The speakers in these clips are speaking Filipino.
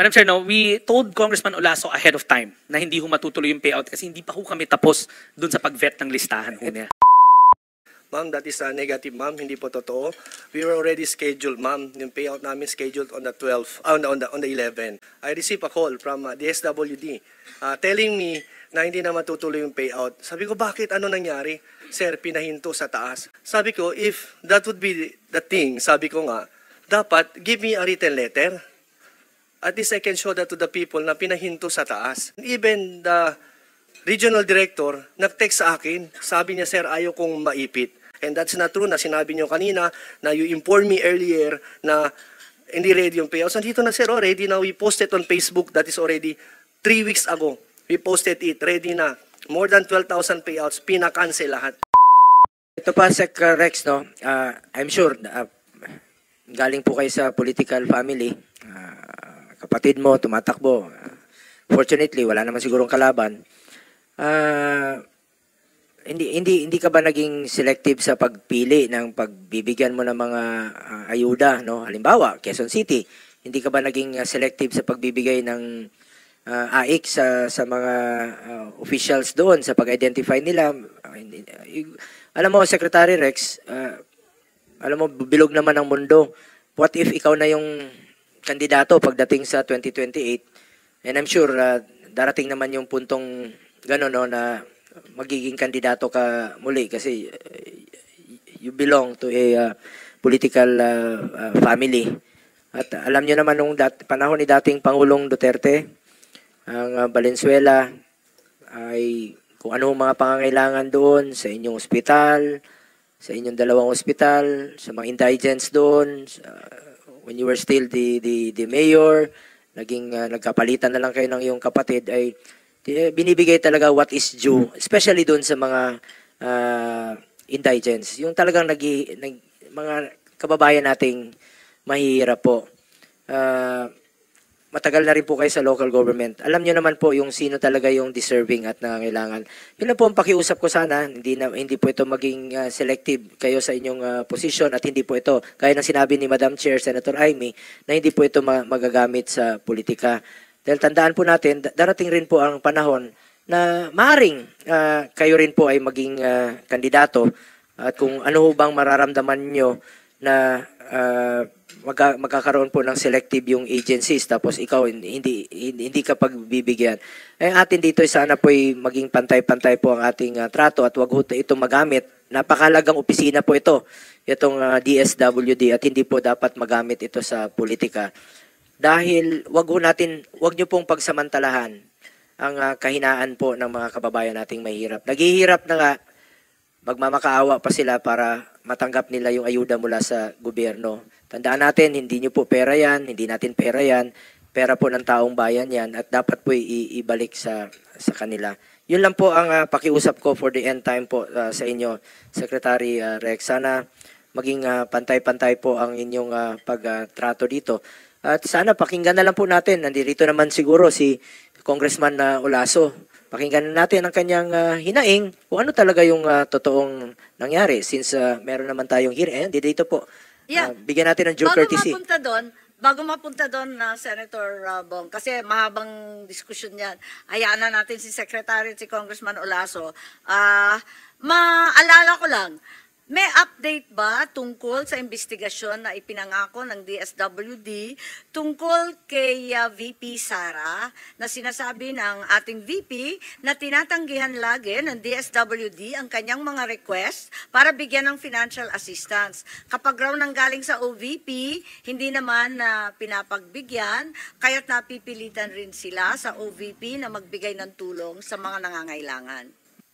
Madam Chair, no, we told Congressman Olaso ahead of time na hindi ho matutuloy yung payout kasi hindi pa ho kami tapos dun sa pag-vet ng listahan ho niya. Ma'am, that is negative, ma'am. Hindi po totoo. We were already scheduled, ma'am. Yung payout namin scheduled on the 12th, on the 11th. I received a call from the SWD telling me na hindi na matutuloy yung payout. Sabi ko, bakit? Ano nangyari? Sir, pinahinto sa taas. Sabi ko, if that would be the thing, sabi ko nga, dapat give me a written letter. At least I can show that to the people na pinahinto sa taas. Even the regional director nag-text sa akin. Sabi niya, sir, ayaw kong maipit. And that's not true na sinabi niyo kanina na you informed me earlier na hindi ready yung payouts. Nandito na, sir, ready na. We posted on Facebook. That is already 3 weeks ago. We posted it. Ready na. More than 12,000 payouts. Pinakancel lahat. Ito pa, Sec. Rex, no? I'm sure, galing po kayo sa political family. Kapatid mo, tumatakbo. Fortunately, wala naman sigurong kalaban. Hindi ka ba naging selective sa pagpili ng pagbibigyan mo ng mga ayuda, no? Halimbawa, Quezon City, hindi ka ba naging selective sa pagbibigay ng AIC sa mga officials doon sa pag-identify nila? Alam mo, Secretary Rex, alam mo, bilog naman ang mundo. What if ikaw na yung kandidato pagdating sa 2028? And I'm sure darating naman yung puntong gano'n, no, na magiging kandidato ka muli kasi you belong to a political family. At alam nyo naman nung panahon ni dating Pangulong Duterte, ang Valenzuela ay kung ano mga pangangailangan doon sa inyong ospital, sa inyong dalawang ospital, sa mga indigents doon, when you were still the mayor, nagkapalitan na lang kayo ng iyong kapatid, ay binibigay talaga what is due, especially doon sa mga indigents. Yung talagang mga kababayan nating mahihirap po. Matagal na rin po kayo sa local government. Alam nyo naman po yung sino talaga yung deserving at nangangailangan. Yun lang po ang pakiusap ko sana. Hindi po ito maging selective kayo sa inyong posisyon at hindi po ito, gaya ng sinabi ni Madam Chair, Senator Amy, na hindi po ito magagamit sa politika. Dahil tandaan po natin, darating rin po ang panahon na maaring kayo rin po ay maging kandidato at kung ano bang mararamdaman nyo na magkakaroon po ng selective yung agencies tapos ikaw hindi ka pagbibigyan. Atin dito sana po ay maging pantay-pantay po ang ating trato at wag ito magamit. Napakahalagang opisina po itong DSWD at hindi po dapat magamit ito sa politika. Dahil wag niyo pong pagsamantalahan ang kahinaan po ng mga kababayan nating mahirap. Naghihirap na nga, magmamakaawa pa sila para matanggap nila yung ayuda mula sa gobyerno. Tandaan natin, hindi niyo po pera yan, hindi natin pera yan, pera po ng taong bayan yan at dapat po ibalik sa kanila. Yun lang po ang pakiusap ko for the end time po sa inyo, Secretary Rex. Sana maging pantay-pantay po ang inyong pagtrato dito. At sana pakinggan na lang po natin. Nandito naman siguro si Congressman Olaso. Pakinggan natin ang kanyang hinaing kung ano talaga yung totoong nangyari since meron naman tayong hearing. Dito po. Bigyan natin ng due courtesy. Bago mapunta doon na Senator Bong, kasi mahabang diskusyon yan, hayaan na natin si Secretary at si Congressman Olaso. Maalala ko lang, may update ba tungkol sa investigasyon na ipinangako ng DSWD tungkol kay VP Sara na sinasabi ng ating VP na tinatanggihan lagi ng DSWD ang kanyang mga request para bigyan ng financial assistance. Kapag raw nanggaling sa OVP, hindi naman pinapagbigyan, kaya't napipilitan rin sila sa OVP na magbigay ng tulong sa mga nangangailangan.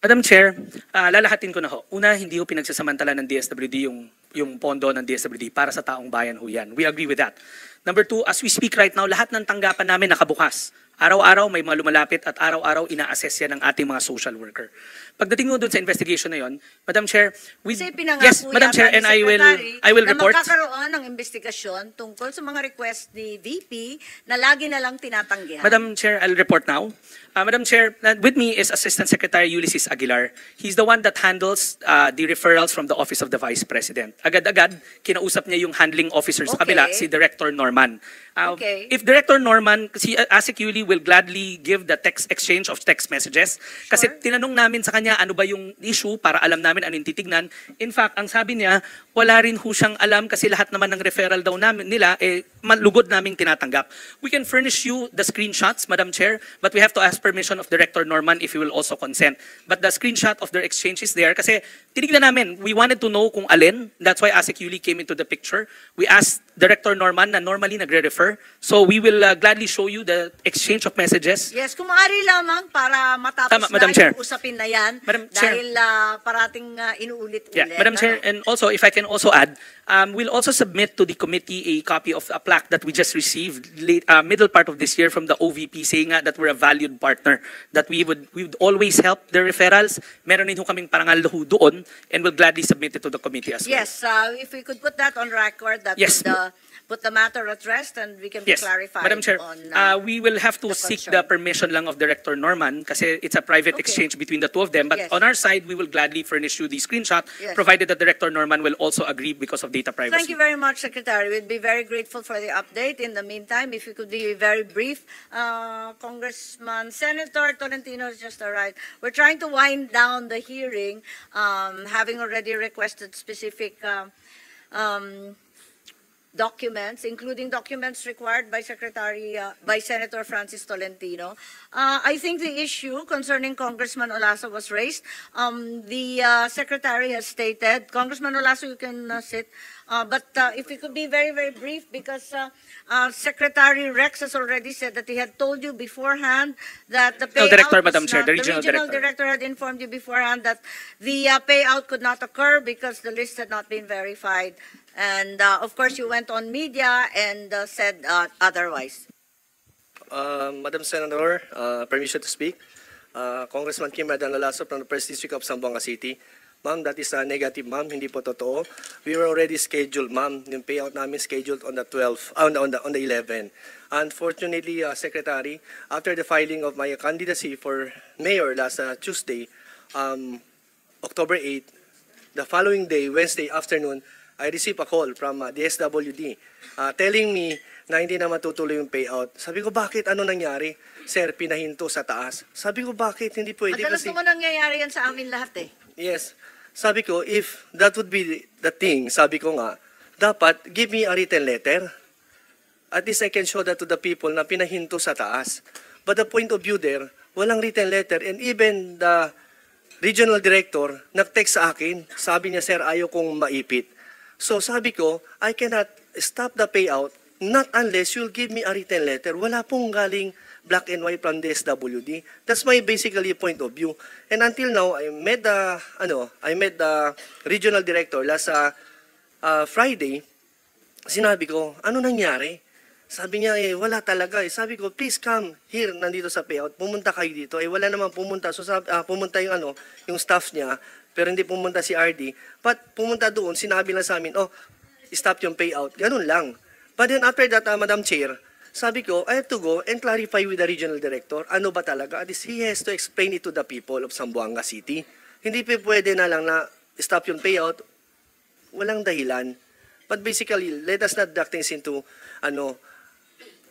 Madam Chair, lalahatin ko na ho. Una, hindi ho pinagsasamantala ng DSWD yung pondo ng DSWD para sa taong bayan ho yan. We agree with that. Number two, as we speak right now, lahat ng tanggapan namin nakabukas. Araw-araw may mga lumalapit at araw-araw ina-assess yan ng ating mga social worker. Pagdating mo doon sa investigation na yon, Madam Chair, Kasi pinangako yes, Madam yata Chair, ni and Secretary I will na report. magkakaroon ng investigasyon tungkol sa mga request ni VP na lagi na lang tinatanggihan. Madam Chair, I'll report now. Madam Chair, with me is Assistant Secretary Ulysses Aguilar. He's the one that handles the referrals from the Office of the Vice President. Agad-agad, kinausap niya yung handling officer sa kabila, Okay. si Director Norman. Okay. If Director Norman, si ASEC Yuli will gladly give the text exchange of text messages. Kasi Sure. tinanong namin sa kanya ano ba yung issue para alam namin ano yung titignan. In fact, ang sabi niya, wala rin ho siyang alam kasi lahat naman ng referral daw namin nila, malugod naming tinatanggap. We can furnish you the screenshots, Madam Chair, but we have to ask permission of Director Norman if he will also consent. But the screenshot of their exchange is there kasi tinignan namin, we wanted to know kung alin. That's why ASEC Yuli came into the picture. We asked Director Norman na normally nagre-refer. So we will gladly show you the exchange of messages. Yes, kung maaari lamang para matapos Tama, na Madam Chair. yung usapin na yan Madam Chair. dahil parating inuulit-ulit. Yeah, Madam Chair, and also, if I can also add, we'll also submit to the committee a copy of a plaque that we just received middle part of this year from the OVP saying that we're a valued partner, that we would always help the referrals. Meron din ho kaming parangal ho doon and we'll gladly submit it to the committee as well. Yes, if we could put that on record, that Yes. would put the matter at rest and we can be Yes, clarified Madam Chair, on we will have to the seek concern. the permission lang of Director Norman kasi it's a private Okay. exchange between the two of them. But Yes. on our side, we will gladly furnish you the screenshot, Yes. provided that Director Norman will also agree because of data privacy. Thank you very much, Secretary. We'd be very grateful for the update. In the meantime, if you could be very brief, Congressman Senator Tolentino has just arrived. We're trying to wind down the hearing, having already requested specific documents, including documents required by Senator Francis Tolentino. I think the issue concerning Congressman Olaso was raised. The Secretary has stated, Congressman Olaso, you can sit, but if you could be very, very brief, because Secretary Rex has already said that he had told you beforehand that the payout Director, was Madam Chair, not- the regional director. director had informed you beforehand that the payout could not occur because the list had not been verified. And of course, you went on media and said otherwise. Madam Senator, permission to speak. Congressman Kim Adan-Olaso from the First District of Zamboanga City. Ma'am, that is negative, ma'am. Hindi po totoo. We were already scheduled, ma'am. Yung payout namin scheduled on the 12th, on the 11th. Unfortunately, Secretary, after the filing of my candidacy for mayor last Tuesday, October 8, the following day, Wednesday afternoon, I received a call from the SWD telling me na hindi na matutuloy yung payout. Sabi ko, bakit? Ano nangyari? Sir, pinahinto sa taas. Sabi ko, bakit? Hindi pwede Madalas kasi... naman nangyayari yan sa amin lahat eh. Yes. Sabi ko, if that would be the thing, sabi ko nga, dapat give me a written letter. At least I can show that to the people na pinahinto sa taas. But the point of view there, walang written letter. And even the regional director, nag-text sa akin, sabi niya, sir, ayaw kong maipit. So sabi ko, I cannot stop the payout not unless you'll give me a written letter. Wala pong galing black and white from the SWD. That's my basically point of view. And until now, I met the regional director last Friday. Sinabi ko, ano nangyari? Sabi niya, wala talaga. Sabi ko, please come here, nandito sa payout. Pumunta kayo dito. Wala naman pumunta. So pumunta yung staff niya, pero hindi pumunta si RD. But pumunta doon, sinabi lang sa amin, stop yung payout. Ganun lang. But then after that, Madam Chair, sabi ko, I have to go and clarify with the regional director, ano ba talaga? At least he has to explain it to the people of Zamboanga City. Hindi pwede na lang na stop yung payout. Walang dahilan. But basically, let us not duck things into,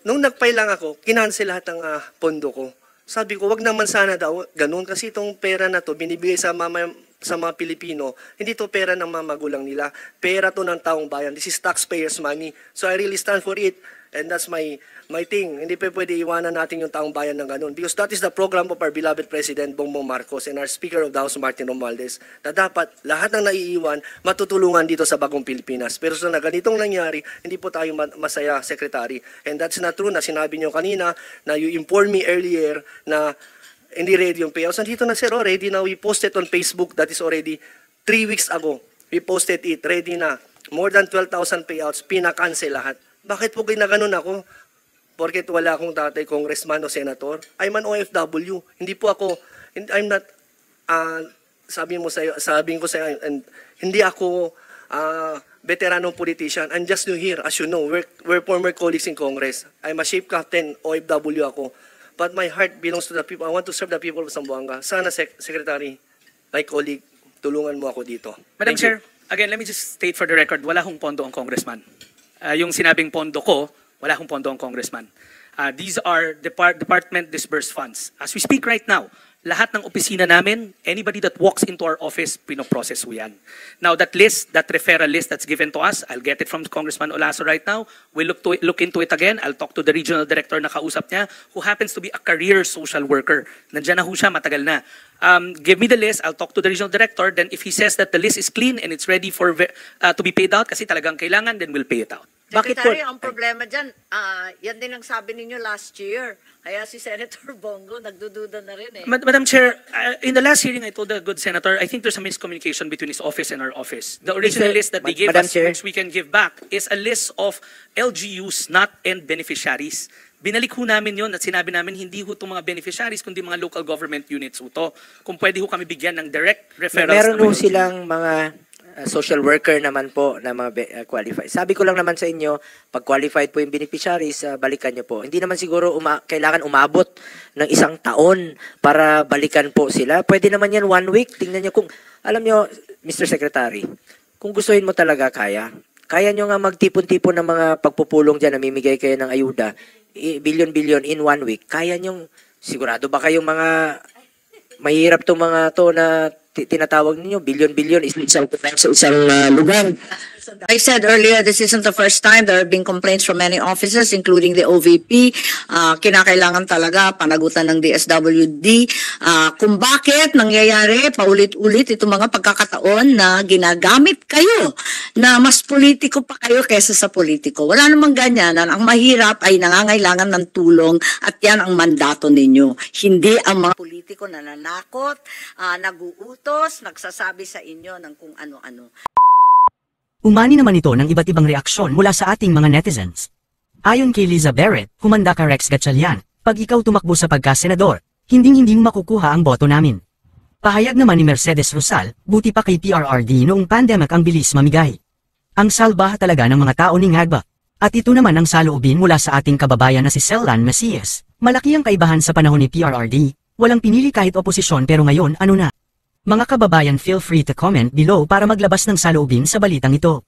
nung nag-file lang ako, kinancel lahat ng pondo ko. Sabi ko, wag naman sana daw ganun kasi itong pera na to binibigay sa mga Pilipino, hindi to pera ng mga magulang nila. Pera to ng taong bayan. This is taxpayers' money. So I really stand for it. And that's my thing. Hindi pa pwede iwanan natin yung taong bayan ng ganun. Because that is the program of our beloved President Bongbong Marcos and our Speaker of the House, Martin Romualdez, na dapat lahat ng naiiwan matutulungan dito sa bagong Pilipinas. Pero sa ganitong nangyari, hindi po tayo masaya, Secretary. And that's not true na sinabi niyo kanina na you informed me earlier na hindi ready yung payouts. Nandito na sir, ready na. We posted on Facebook. That is already 3 weeks ago. We posted it. Ready na. More than 12,000 payouts. Pinakancel lahat. Bakit po ginaganon ako? porket wala akong tatay congressman o senator, I'm an OFW. Hindi po ako, I'm not, sabihin ko sa iyo, and hindi ako veteranong politician. I'm just new here. As you know, we're former colleagues in Congress. I'm a ship captain, OFW ako. But my heart belongs to the people. I want to serve the people of Zamboanga. Sana, Secretary, my colleague, tulungan mo ako dito. Madam Thank you. Chair, again, let me just state for the record, wala hong pondo ang congressman. Yung sinabing pondo ko, wala hong pondo ang congressman. These are department disbursed funds. As we speak right now, lahat ng opisina namin, anybody that walks into our office, pinoprocess ko yan. Now that list, that referral list that's given to us, I'll get it from Congressman Olaso right now. We'll look into it again. I'll talk to the regional director na kausap niya, who happens to be a career social worker. Nandiyan na ho siya, matagal na. Give me the list, I'll talk to the regional director, then if he says that the list is clean and it's ready for to be paid out, kasi talagang kailangan, then we'll pay it out. Bakit po? Secretary, ang problema dyan, yan din ang sabi ninyo last year. Kaya si Senator Bongo nagdududa na rin eh. Madam Chair, in the last hearing, I told the good senator, I think there's a miscommunication between his office and our office. The original list that they gave Madam us, Chair. which we can give back, is a list of LGUs, not end beneficiaries. Binalik ho namin yon at sinabi namin hindi ho itong mga beneficiaries, kundi mga local government units ho to. Kung pwede ho kami bigyan ng direct referrals. Meron na ho may silang mga social worker naman po na mga qualified. Sabi ko lang naman sa inyo, pag qualified po yung beneficiaries, balikan nyo po. Hindi naman siguro kailangan umabot ng 1 taon para balikan po sila. Pwede naman yan 1 week. Tingnan nyo kung, alam nyo, Mr. Secretary, kung gustuhin mo talaga kaya nyo nga magtipon-tipon ng mga pagpupulong dyan, namimigay kayo ng ayuda, billion-billion in 1 week. Kaya nyo, sigurado ba kayong mga mahirap to mga to na tinatawag ninyo, billion-billion is isang lugar. I said earlier, this isn't the first time there have been complaints from many offices, including the OVP. Kinakailangan talaga panagutan ng DSWD kung bakit nangyayari paulit-ulit itong mga pagkakataon na ginagamit kayo na mas politiko pa kayo kaysa sa politiko. Wala namang ganyan. Ang mahirap ay nangangailangan ng tulong at yan ang mandato ninyo. Hindi ang mga Politiko na nanakot, naguutos, nagsasabi sa inyo ng kung ano-ano. Umani naman ito ng iba't ibang reaksyon mula sa ating mga netizens. Ayon kay Liza Barrett, humanda ka Rex Gatchalian, pag ikaw tumakbo sa pagkasenador, hindi mo makukuha ang boto namin. Pahayag naman ni Mercedes Rosal, buti pa kay PRRD noong pandemic ang bilis mamigay. Ang salbaha talaga ng mga tao ni Ngagba. At ito naman ang saloobin mula sa ating kababayan na si Cellan Macias. Malaki ang kaibahan sa panahon ni PRRD, walang pinili kahit oposisyon pero ngayon ano na? Mga kababayan, feel free to comment below para maglabas ng saloobin sa balitang ito.